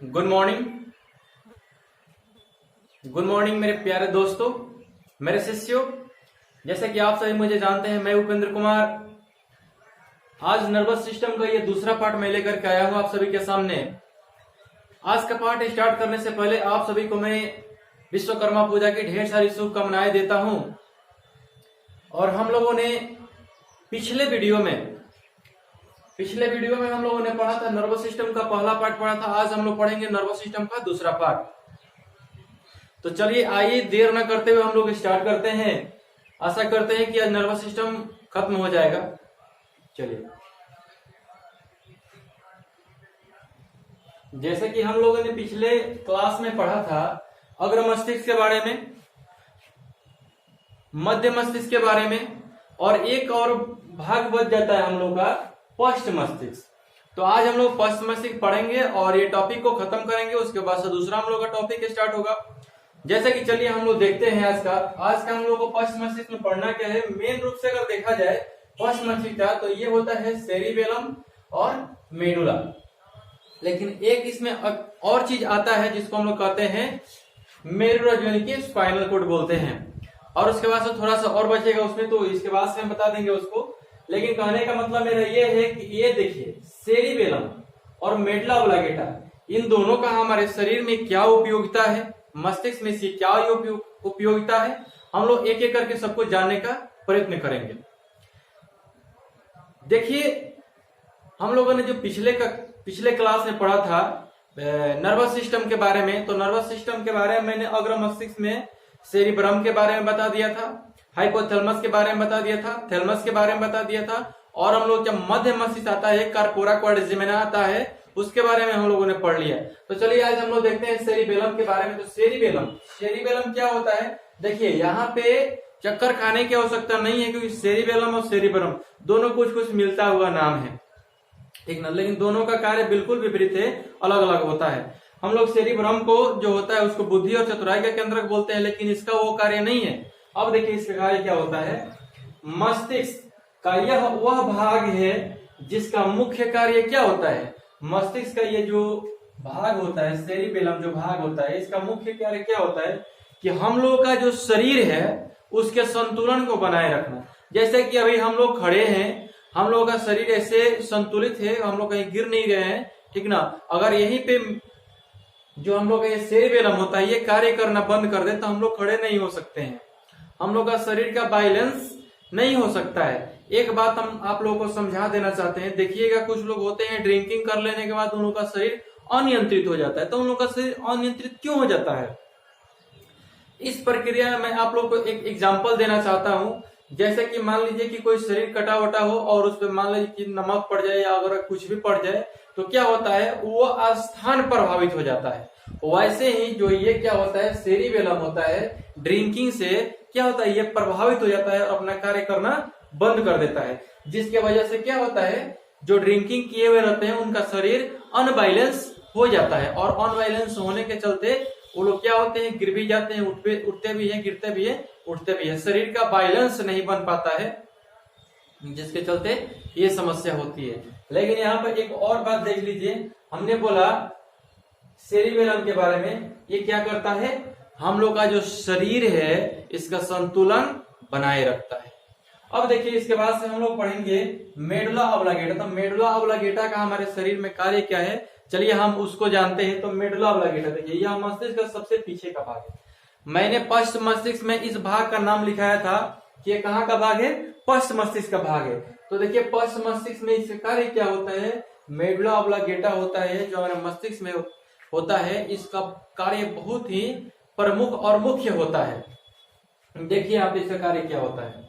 Good morning. Good morning मेरे प्यारे दोस्तों, मेरे शिष्यों। जैसे कि आप सभी मुझे जानते हैं, मैं उपेंद्र कुमार आज नर्वस सिस्टम का ये दूसरा पार्ट मैं लेकर के आया हूं आप सभी के सामने। आज का पार्ट स्टार्ट करने से पहले आप सभी को मैं विश्वकर्मा पूजा की ढेर सारी शुभकामनाएं देता हूं। और हम लोगों ने पिछले वीडियो में हम लोगों ने पढ़ा था नर्वस सिस्टम का पहला पार्ट पढ़ा था। आज हम लोग पढ़ेंगे नर्वस सिस्टम का दूसरा पार्ट। तो चलिए आइए देर न करते हुए हम लोग स्टार्ट करते हैं। आशा करते हैं कि आज नर्वस सिस्टम खत्म हो जाएगा। चलिए, जैसे कि हम लोगों ने पिछले क्लास में पढ़ा था अग्र मस्तिष्क के बारे में, मध्य मस्तिष्क के बारे में, और एक और भाग बच जाता है हम लोग का पश्च मस्तिष्क। तो आज हम लोग पश्च मस्तिष्क पढ़ेंगे और ये टॉपिक को खत्म करेंगे। उसके बाद से दूसरा हम लोग का टॉपिक स्टार्ट होगा। जैसे कि चलिए हम लोग देखते हैं आज का हम लोग को पश्च मस्तिष्क में पढ़ना क्या है। मेन रूप से अगर देखा जाए पश्च मस्तिष्क का, तो ये होता है सेरिबेलम और मेडुला। लेकिन एक इसमें और चीज आता है जिसको हम लोग कहते हैं मेडुला, जो कि स्पाइनल कॉर्ड बोलते हैं। और उसके बाद से थोड़ा सा और बचेगा उसमें, तो इसके बाद से हम बता देंगे उसको। लेकिन कहने का मतलब मेरा ये है कि ये देखिए सेरिबेलम और मेडुला ऑब्लांगेटा, इन दोनों का हमारे शरीर में क्या उपयोगिता है, मस्तिष्क में से क्या उपयोगिता है, हम लोग एक एक करके सबको जानने का प्रयत्न करेंगे। देखिए, हम लोगों ने जो पिछले क्लास में पढ़ा था नर्वस सिस्टम के बारे में, तो नर्वस सिस्टम के बारे में मैंने अग्र मस्तिष्क में सेरिब्रम के बारे में बता दिया था, हाइपोथैलेमस के बारे में बता दिया था, थैलेमस के बारे में बता दिया था। और हम लोग जब मध्य मस्तिष्क आता है, कार्पोरा क्वाड्रिजेमिना आता है, उसके बारे में हम लोगों ने पढ़ लिया। तो चलिए आज हम लोग देखते हैं सेरिबेलम के बारे में। तो सेरिबेलम क्या होता है। देखिए, यहाँ पे चक्कर खाने की आवश्यकता नहीं है, क्योंकि सेरिबेलम और सेरिब्रम दोनों कुछ मिलता हुआ नाम है, ठीक ना। लेकिन दोनों का कार्य बिल्कुल विपरीत है, अलग अलग होता है। हम लोग सेरिब्रम को जो होता है उसको बुद्धि और चतुराई का केंद्रक बोलते हैं, लेकिन इसका वो कार्य नहीं है। अब देखिए इसका कार्य क्या होता है। मस्तिष्क का यह वह भाग है जिसका मुख्य कार्य क्या होता है। मस्तिष्क का ये जो भाग होता है, सेरिबेलम जो भाग होता है, इसका मुख्य कार्य क्या होता है कि हम लोग का जो शरीर है उसके संतुलन को बनाए रखना। जैसे कि अभी हम लोग खड़े हैं, हम लोग का शरीर ऐसे संतुलित है, हम लोग कहीं गिर नहीं गए हैं, ठीक ना। अगर यहीं पे जो हम लोग का ये सेरिबेलम होता है ये कार्य करना बंद कर दे तो हम लोग खड़े नहीं हो सकते हैं, हम लोग का शरीर का बैलेंस नहीं हो सकता है। एक बात हम आप लोगों को समझा देना चाहते हैं। देखिएगा, कुछ लोग होते हैं ड्रिंकिंग कर लेने के बाद उन लोगों का शरीर अनियंत्रित हो जाता है। तो उन लोगों का शरीर अनियंत्रित क्यों हो जाता है, इस प्रक्रिया में मैं आप लोग को एक एग्जांपल देना चाहता हूं। जैसे कि मान लीजिए कि कोई शरीर कटा वटा हो और उस पर मान लीजिए कि नमक पड़ जाए या अगर कुछ भी पड़ जाए, तो क्या होता है, वो स्थान प्रभावित हो जाता है। वैसे ही जो ये क्या होता है, सेरिबेलम होता है, ड्रिंकिंग से क्या होता है, ये प्रभावित हो जाता है और अपना कार्य करना बंद कर देता है। जिसके वजह से क्या होता है, जो ड्रिंकिंग किए हुए रहते हैं उनका शरीर अनबैलेंस हो जाता है। और अनबैलेंस होने के चलते वो लोग क्या होते हैं, गिर भी जाते हैं, उठते भी हैं, गिरते भी हैं, उठते भी हैं। शरीर का बैलेंस नहीं बन पाता है, जिसके चलते ये समस्या होती है। लेकिन यहाँ पर एक और बात देख लीजिए, हमने बोला सेरिबेलम के बारे में, ये क्या करता है, हम लोग का जो शरीर है इसका संतुलन बनाए रखता है। अब देखिए इसके बाद से हम लोग पढ़ेंगे मेडुला ऑब्लांगेटा। तो मेडुला ऑब्लांगेटा का हमारे शरीर में कार्य क्या है, चलिए हम उसको जानते हैं। तो मेडुला ऑब्लांगेटा देखिए, यह मस्तिष्क का सबसे पीछे का भाग है। मैंने पश्च मस्तिष्क में इस भाग का नाम लिखाया था कि ये कहाँ का भाग है, पश्च मस्तिष्क का भाग है। तो देखिए पश्च मस्तिष्क में इसका कार्य क्या होता है, मेडुला ऑब्लांगेटा होता है जो हमारे मस्तिष्क में होता है। इसका कार्य बहुत ही प्रमुख और मुख्य होता है। देखिए आप इसका कार्य क्या होता है,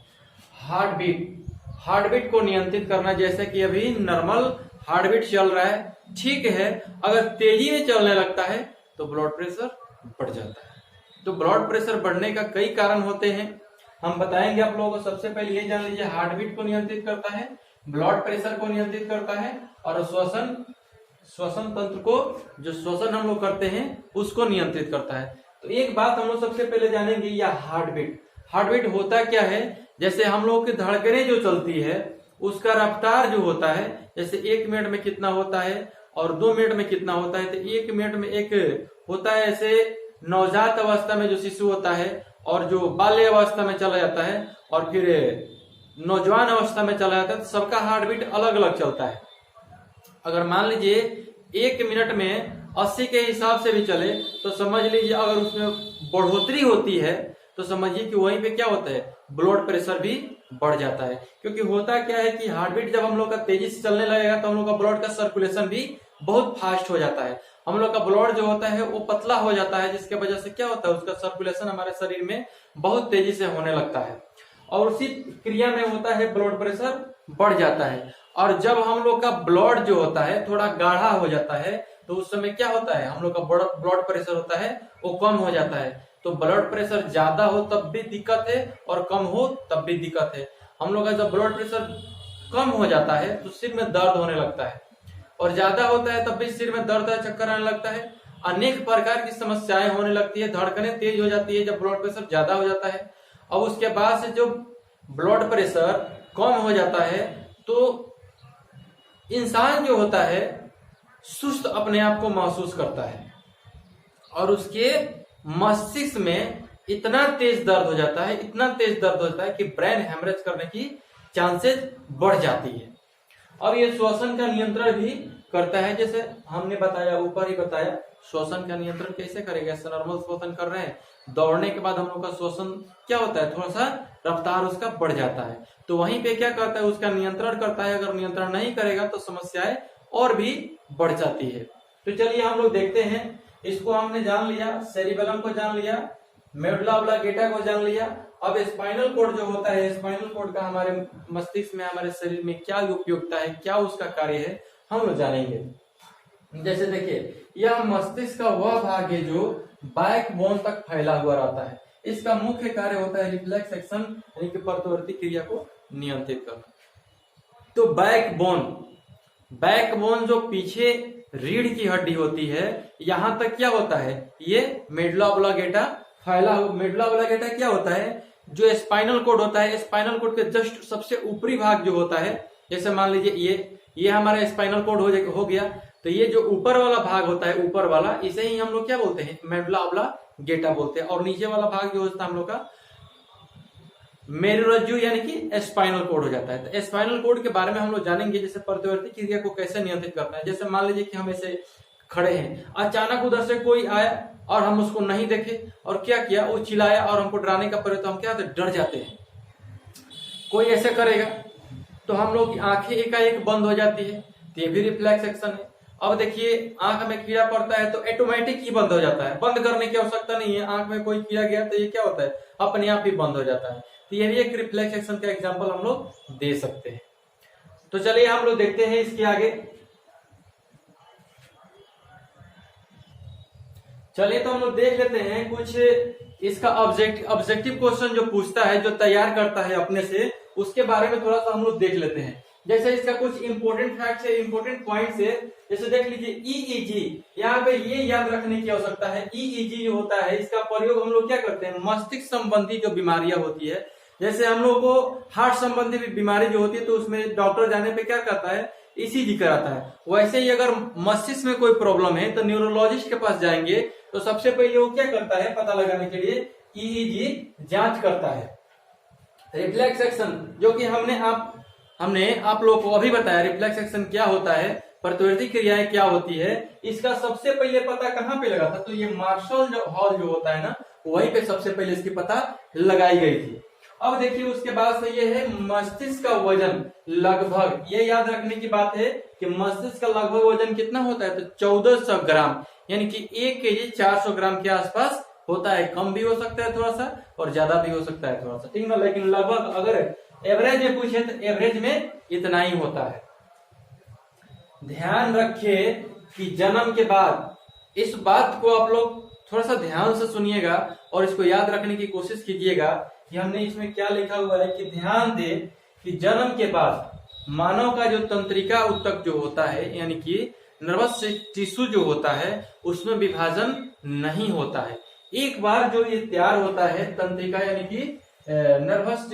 हार्टबीट को नियंत्रित करना। जैसे कि अभी नॉर्मल हार्टबीट चल रहा है, ठीक है, अगर तेजी में चलने लगता है तो ब्लड प्रेशर बढ़ जाता है। तो ब्लड प्रेशर बढ़ने का कई कारण होते हैं, हम बताएंगे आप लोगों को। सबसे पहले ये जान लीजिए, हार्टबीट को नियंत्रित करता है, ब्लड प्रेशर को नियंत्रित करता है, और श्वसन तंत्र को, जो श्वसन हम लोग करते हैं उसको नियंत्रित करता है। तो एक बात हम लोग सबसे पहले जानेंगे, या हार्टबीट होता क्या है। जैसे हम लोग की धड़कनें जो चलती है उसका रफ्तार जो होता है, जैसे 1 मिनट में कितना होता है, और 2 मिनट में कितना होता है। तो 1 मिनट में एक होता है ऐसे नवजात अवस्था में जो शिशु होता है और जो बाल्य अवस्था में चला जाता है और फिर नौजवान अवस्था में चला जाता है, तो सबका हार्ट बीट अलग अलग चलता है। अगर मान लीजिए 1 मिनट में 80 के हिसाब से भी चले तो समझ लीजिए अगर उसमें बढ़ोतरी होती है तो समझिए कि वहीं पे क्या होता है, ब्लड प्रेशर भी बढ़ जाता है। क्योंकि होता क्या है कि हार्ट बीट जब हम लोग का तेजी से चलने लगेगा तो हम लोग का ब्लड का सर्कुलेशन भी बहुत फास्ट हो जाता है। हम लोग का ब्लड जो होता है वो पतला हो जाता है, जिसके वजह से क्या होता है, उसका सर्कुलेशन हमारे शरीर में बहुत तेजी से होने लगता है और उसी क्रिया में होता है ब्लड प्रेशर बढ़ जाता है। और जब हम लोग का ब्लड जो होता है थोड़ा गाढ़ा हो जाता है तो उस समय क्या होता है, हम लोग का ब्लड प्रेशर होता है वो कम हो जाता है। तो ब्लड प्रेशर ज्यादा हो तब भी दिक्कत है और कम हो तब भी दिक्कत है। हम लोग का जब ब्लड प्रेशर कम हो जाता है तो सिर में दर्द होने लगता है और ज्यादा होता है तब भी सिर में दर्द है, चक्कर आने लगता है, अनेक प्रकार की समस्याएं होने लगती है, धड़कनें तेज हो जाती है जब ब्लड प्रेशर ज्यादा हो जाता है। अब उसके बाद से जो ब्लड प्रेशर कम हो जाता है तो इंसान जो होता है सुस्त अपने आप को महसूस करता है और उसके मस्तिष्क में इतना तेज दर्द हो जाता है, इतना तेज दर्द होता है कि ब्रेन हेमरेज करने की चांसेस बढ़ जाती है। अब ये श्वसन का नियंत्रण भी करता है, जैसे हमने बताया ऊपर ही बताया श्वसन का नियंत्रण कैसे करेगा। ऐसे नॉर्मल श्वसन कर रहे हैं, दौड़ने के बाद हम लोग का श्वसन क्या होता है, थोड़ा सा रफ्तार उसका बढ़ जाता है, तो वहीं पे क्या करता है, उसका नियंत्रण करता है। अगर नियंत्रण नहीं करेगा तो समस्याएं और भी बढ़ जाती है। तो चलिए हम लोग देखते हैं, इसको हमने जान लिया, सेरिबेलम को जान लिया, मेडुला ऑब्लांगेटा को जान लिया। अब स्पाइनल कोड जो होता है, स्पाइनल कोड का हमारे मस्तिष्क में, हमारे शरीर में क्या उपयोगिता है, क्या उसका कार्य है, हम लोग जानेंगे। जैसे देखिए, यह मस्तिष्क का वह भाग है जो बैकबोन तक फैला हुआ रहता है। इसका मुख्य कार्य होता है रिफ्लेक्स एक्शन यानी कि प्रतिवर्ती क्रिया को नियंत्रित करना। तो बैकबोन जो पीछे रीढ़ की हड्डी होती है, यहां तक क्या होता है, ये मेडुला ऑब्लांगेटा फैला। मेडुला ऑब्लांगेटा क्या होता है, जो स्पाइनल कोड होता है, स्पाइनल कोड के जस्ट सबसे ऊपरी भाग जो होता है, जैसे मान लीजिए ये हमारा स्पाइनल कोड हो गया, तो ये जो ऊपर वाला भाग होता है, ऊपर वाला, इसे ही हम लोग क्या बोलते हैं, मेडुला ऑब्लांगेटा बोलते हैं। और नीचे वाला भाग जो होता है हम लोग का मेरुरज्जु यानी कि स्पाइनल कोड हो जाता है। तो स्पाइनल कोड के बारे में हम लोग जानेंगे, जैसे प्रतिवर्ती क्रिया को कैसे नियंत्रित करना है। जैसे मान लीजिए कि हम ऐसे खड़े हैं, अचानक उधर से कोई आया और हम उसको नहीं देखे और क्या किया, वो चिल्लाया और हमको डराने का प्रयत्न, तो हम क्या होते, डर जाते हैं। कोई ऐसे करेगा तो हम लोग की आंखें एकाएक बंद हो जाती है, तो ये भी रिफ्लेक्स एक्शन है। अब देखिए, आंख में कीड़ा पड़ता है तो ऑटोमेटिक ही बंद हो जाता है, बंद करने की आवश्यकता नहीं है। आंख में कोई कीड़ा गया तो ये क्या होता है, अपने आप ही बंद हो जाता है। तो ये भी एक रिफ्लेक्स एक्शन का एग्जांपल हम लोग दे सकते हैं। तो चलिए हम लोग देखते हैं इसके आगे। चलिए तो हम लोग देख लेते हैं कुछ इसका ऑब्जेक्टिव क्वेश्चन जो पूछता है, जो तैयार करता है अपने से, उसके बारे में थोड़ा सा हम लोग देख लेते हैं। जैसे इसका कुछ इंपोर्टेंट फैक्ट्स है, इंपोर्टेंट पॉइंट्स है। जैसे देख लीजिए ईईजी, यहाँ पे ये याद रखने की आवश्यकता है। ईईजी जो होता है, इसका प्रयोग हम लोग क्या करते हैं, मस्तिष्क संबंधी जो बीमारियां होती है, जैसे हम लोग को हार्ट संबंधी बीमारी जो होती है तो उसमें डॉक्टर जाने पे क्या करता है, ईसीजी कराता है। वैसे ही अगर मस्तिष्क में कोई प्रॉब्लम है तो न्यूरोलॉजिस्ट के पास जाएंगे तो सबसे पहले वो क्या करता है, पता लगाने के लिए ईईजी जांच करता है। रिफ्लेक्स एक्शन जो कि हमने आप लोगों को अभी बताया, रिफ्लेक्स एक्शन क्या होता है, प्रतिवर्ती क्रियाएं क्या होती है, इसका सबसे पहले पता कहाँ पे लगा था, तो ये मार्शल हॉल जो होता है ना, वहीं पे सबसे पहले इसकी पता लगाई गई थी। अब देखिए उसके बाद से ये है मस्तिष्क का वजन लगभग, ये याद रखने की बात है कि मस्तिष्क का लगभग वजन कितना होता है, तो 1400 ग्राम यानी कि 1 केजी 400 ग्राम के आसपास होता है। कम भी हो सकता है थोड़ा सा और ज्यादा भी हो सकता है थोड़ा सा, ठीक ना, लेकिन लगभग अगर एवरेज में पूछे तो एवरेज में इतना ही होता है। ध्यान रखिए कि जन्म के बाद, इस बात को आप लोग थोड़ा सा ध्यान से सुनिएगा और इसको याद रखने की कोशिश कीजिएगा कि हमने इसमें क्या लिखा हुआ है, कि ध्यान दे कि जन्म के बाद मानव का जो तंत्रिका ऊतक जो होता है यानी कि नर्वस टिश्यू जो होता है उसमें विभाजन नहीं होता है। एक बार जो ये तैयार होता है तंत्रिका यानी कि नर्वस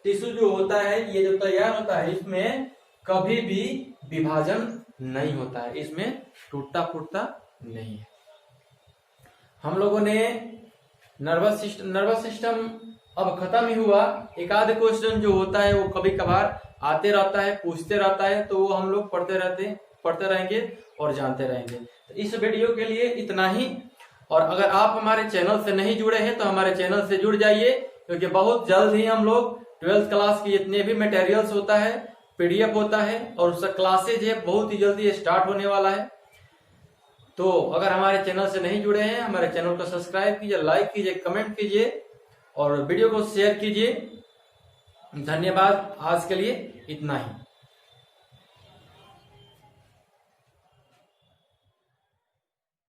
टिश्यू जो होता है, ये जो तैयार होता है, इसमें कभी भी विभाजन नहीं होता है, इसमें टूटता फूटता नहीं है। हम लोगों ने नर्वस सिस्टम अब खत्म ही हुआ। एक आध क्वेश्चन जो होता है वो कभी कभार आते रहता है, पूछते रहता है, तो वो हम लोग पढ़ते रहेंगे और जानते रहेंगे। तो इस वीडियो के लिए इतना ही। और अगर आप हमारे चैनल से नहीं जुड़े हैं तो हमारे चैनल से जुड़ जाइए, क्योंकि बहुत जल्द ही हम लोग 12th क्लास की जितने भी मटेरियल्स होता है, PDF होता है और उसका क्लासेज है, बहुत ही जल्दी स्टार्ट होने वाला है। तो अगर हमारे चैनल से नहीं जुड़े हैं, हमारे चैनल को सब्सक्राइब कीजिए, लाइक कीजिए, कमेंट कीजिए और वीडियो को शेयर कीजिए। धन्यवाद। आज के लिए इतना ही।